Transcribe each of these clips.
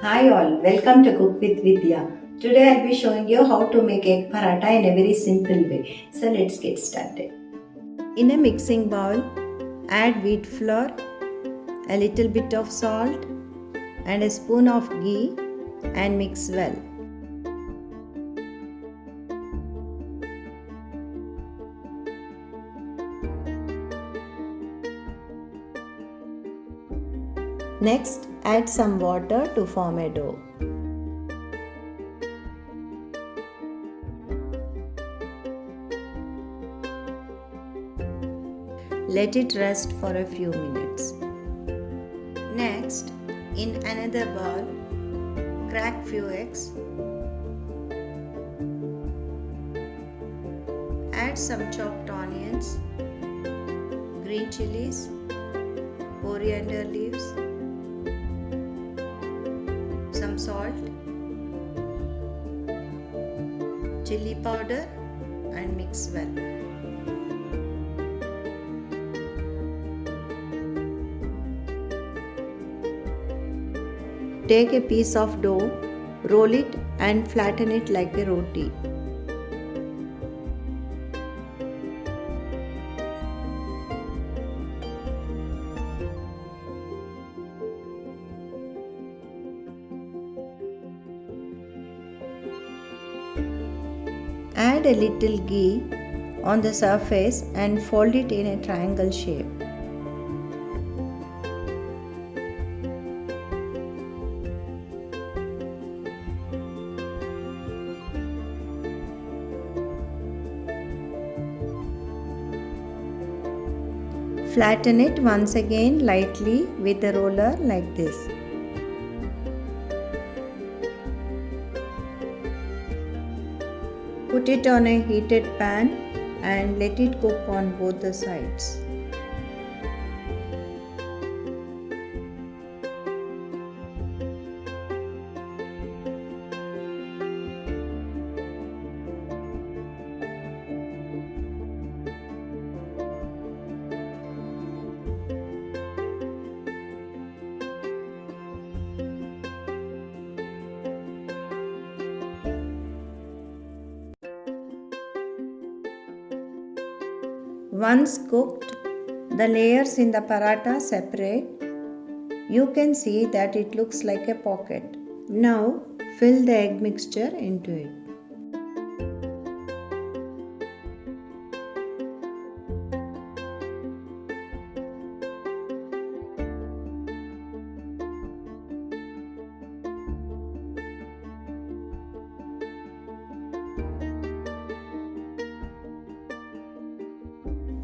Hi all, welcome to Cook with Vidya. Today I'll be showing you how to make egg paratha in a very simple way. So let's get started. In a mixing bowl, add wheat flour, a little bit of salt and a spoon of ghee and mix well. Next, add some water to form a dough. Let it rest for a few minutes. Next, in another bowl, crack few eggs. Add some chopped onions, green chilies, coriander leaves, some salt, chili powder and mix well. Take a piece of dough, roll it and flatten it like a roti. Add a little ghee on the surface and fold it in a triangle shape. Flatten it once again lightly with a roller like this. Put it on a heated pan and let it cook on both the sides. Once cooked, the layers in the paratha separate. You can see that it looks like a pocket. Now fill the egg mixture into it.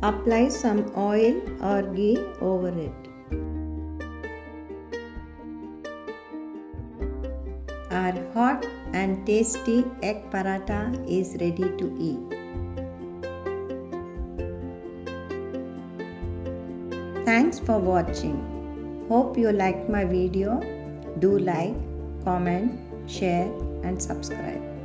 Apply some oil or ghee over it. Our hot and tasty egg paratha is ready to eat. Thanks for watching. Hope you liked my video. Do like, comment, share and subscribe.